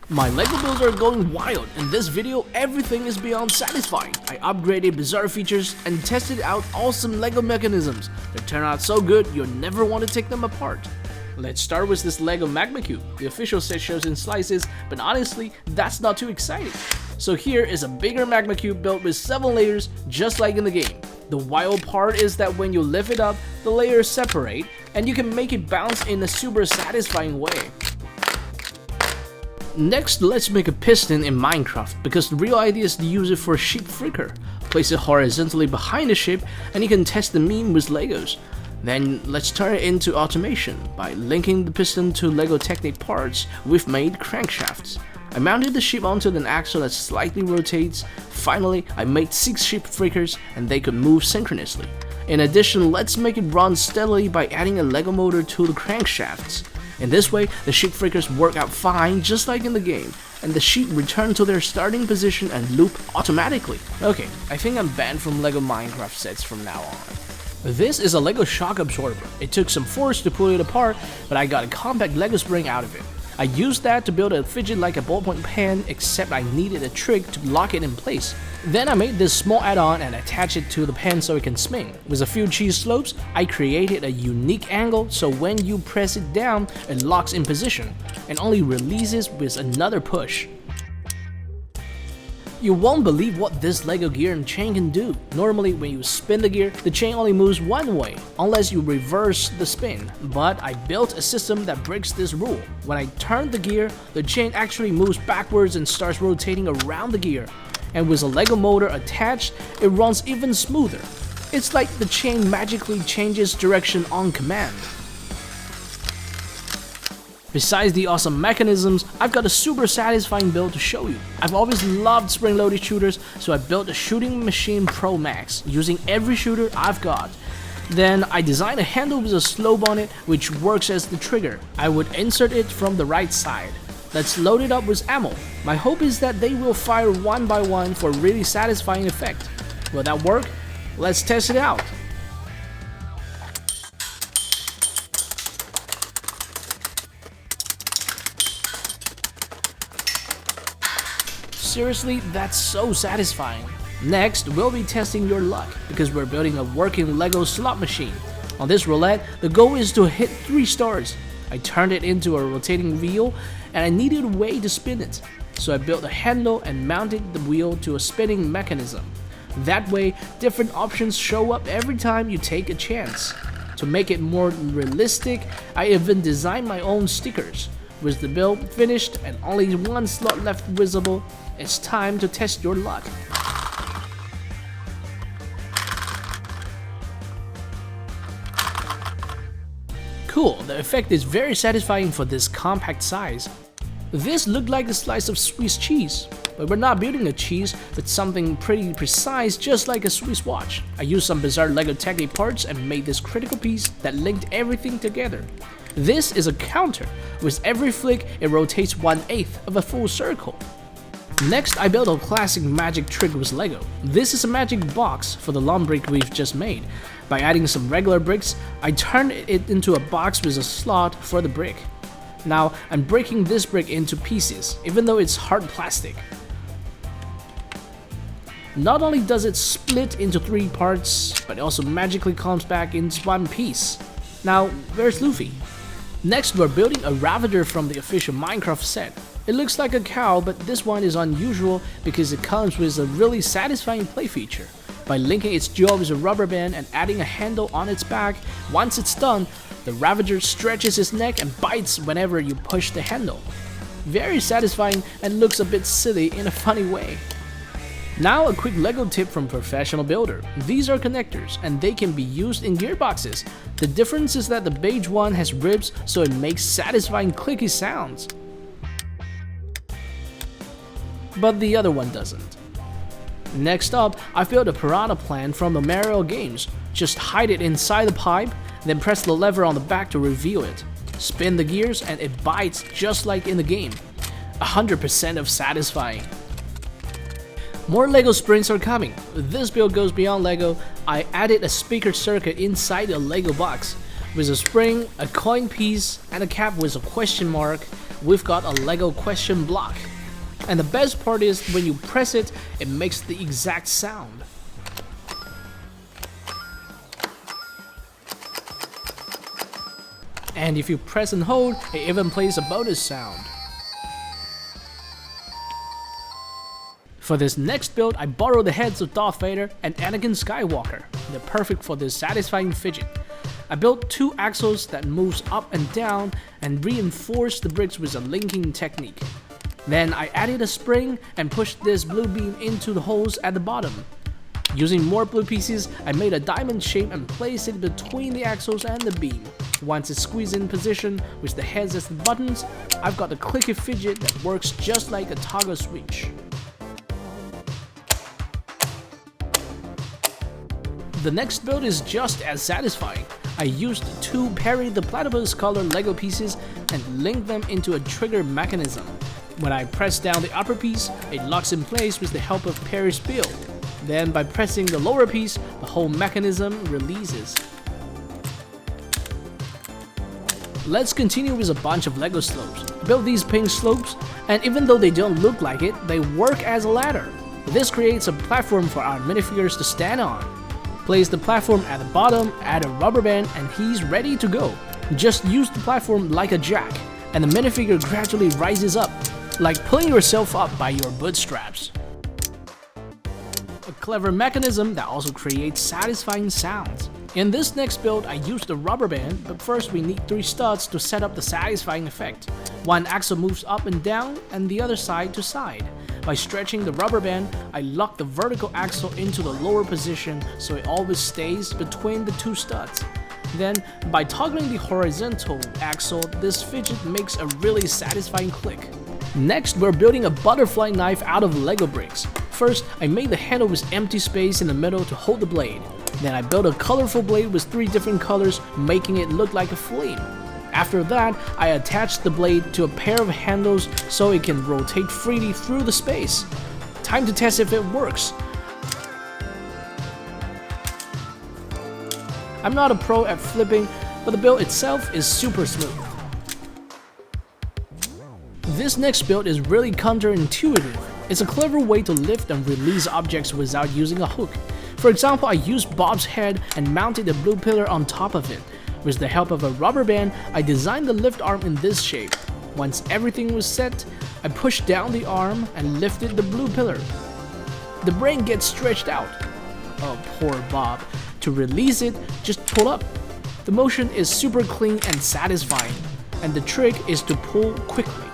My LEGO builds are going wild. In this video, everything is beyond satisfying. I upgraded bizarre features and tested out awesome LEGO mechanisms that turn out so good you'll never want to take them apart. Let's start with this LEGO Magma Cube. The official set shows in slices, but honestly, that's not too exciting. So here is a bigger Magma Cube built with 7 layers, just like in the game. The wild part is that when you lift it up, the layers separate, and you can make it bounce in a super satisfying way. Next, let's make a piston in Minecraft, because the real idea is to use it for a ship flicker. Place it horizontally behind the ship, and you can test the meme with Legos. Then let's turn it into automation by linking the piston to LEGO Technic parts we've made crankshafts. I mounted the ship onto an axle that slightly rotates. Finally, I made 6 ship flickers and they could move synchronously. In addition, let's make it run steadily by adding a LEGO motor to the crankshafts. In this way, the ship flickers work out fine just like in the game, and the sheep return to their starting position and loop automatically. Okay, I think I'm banned from LEGO Minecraft sets from now on. This is a LEGO shock absorber. It took some force to pull it apart, but I got a compact LEGO spring out of it. I used that to build a fidget like a ballpoint pen, except I needed a trick to lock it in place. Then I made this small add-on and attached it to the pen so it can spin. With a few cheese slopes, I created a unique angle so when you press it down, it locks in position and only releases with another push. You won't believe what this LEGO gear and chain can do. Normally, when you spin the gear, the chain only moves one way, unless you reverse the spin. But I built a system that breaks this rule. When I turn the gear, the chain actually moves backwards and starts rotating around the gear. And with a LEGO motor attached, it runs even smoother. It's like the chain magically changes direction on command. Besides the awesome mechanisms, I've got a super satisfying build to show you. I've always loved spring-loaded shooters, so I built a Shooting Machine Pro Max, using every shooter I've got. Then I designed a handle with a slope on it, which works as the trigger. I would insert it from the right side. Let's load it up with ammo. My hope is that they will fire one by one for a really satisfying effect. Will that work? Let's test it out. Seriously, that's so satisfying. Next, we'll be testing your luck, because we're building a working LEGO slot machine. On this roulette, the goal is to hit 3 stars. I turned it into a rotating wheel, and I needed a way to spin it. So I built a handle and mounted the wheel to a spinning mechanism. That way, different options show up every time you take a chance. To make it more realistic, I even designed my own stickers. With the build finished and only 1 slot left visible, it's time to test your luck. Cool, the effect is very satisfying for this compact size. This looked like a slice of Swiss cheese, but we're not building a cheese, but something pretty precise just like a Swiss watch. I used some bizarre LEGO Technic parts and made this critical piece that linked everything together. This is a counter. With every flick, it rotates 1/8 of a full circle. Next, I built a classic magic trick with LEGO. This is a magic box for the long brick we've just made. By adding some regular bricks, I turned it into a box with a slot for the brick. Now, I'm breaking this brick into pieces, even though it's hard plastic. Not only does it split into 3 parts, but it also magically comes back into one piece. Now, where's Luffy? Next, we're building a Ravager from the official Minecraft set. It looks like a cow, but this one is unusual because it comes with a really satisfying play feature. By linking its jaw with a rubber band and adding a handle on its back, once it's done, the Ravager stretches its neck and bites whenever you push the handle. Very satisfying and looks a bit silly in a funny way. Now a quick LEGO tip from professional builder. These are connectors and they can be used in gearboxes. The difference is that the beige one has ribs, so it makes satisfying clicky sounds, but the other one doesn't. Next up, I built a Piranha plant from the Mario games. Just hide it inside the pipe, then press the lever on the back to reveal it. Spin the gears and it bites just like in the game. 100% of satisfying. More LEGO sprints are coming. This build goes beyond LEGO. I added a speaker circuit inside a LEGO box. With a spring, a coin piece, and a cap with a question mark, we've got a Lego question block. And the best part is when you press it, it makes the exact sound. And if you press and hold, it even plays a bonus sound. For this next build, I borrowed the heads of Darth Vader and Anakin Skywalker. They're perfect for this satisfying fidget. I built 2 axles that moves up and down and reinforced the bricks with a linking technique. Then I added a spring and pushed this blue beam into the holes at the bottom. Using more blue pieces, I made a diamond shape and placed it between the axles and the beam. Once it's squeezed in position with the heads as the buttons, I've got a Clicky fidget that works just like a toggle switch. The next build is just as satisfying. I used 2 Perry the Platypus color Lego pieces and linked them into a trigger mechanism. When I press down the upper piece, it locks in place with the help of Perry's build. Then by pressing the lower piece, the whole mechanism releases. Let's continue with a bunch of Lego slopes. Build these pink slopes, and even though they don't look like it, they work as a ladder. This creates a platform for our minifigures to stand on. Place the platform at the bottom, add a rubber band, and he's ready to go. Just use the platform like a jack, and the minifigure gradually rises up, like pulling yourself up by your bootstraps. A clever mechanism that also creates satisfying sounds. In this next build, I used a rubber band, but first we need 3 studs to set up the satisfying effect. One axle moves up and down, and the other side to side. By stretching the rubber band, I lock the vertical axle into the lower position so it always stays between the 2 studs. Then, by toggling the horizontal axle, this fidget makes a really satisfying click. Next, we're building a butterfly knife out of Lego bricks. First, I made the handle with empty space in the middle to hold the blade. Then I built a colorful blade with 3 different colors, making it look like a flame. After that, I attached the blade to a pair of handles so it can rotate freely through the space. Time to test if it works. I'm not a pro at flipping, but the build itself is super smooth. This next build is really counterintuitive. It's a clever way to lift and release objects without using a hook. For example, I used Bob's head and mounted a blue pillar on top of it. With the help of a rubber band, I designed the lift arm in this shape. Once everything was set, I pushed down the arm and lifted the blue pillar. The brain gets stretched out. Oh, poor Bob. To release it, just pull up. The motion is super clean and satisfying, and the trick is to pull quickly.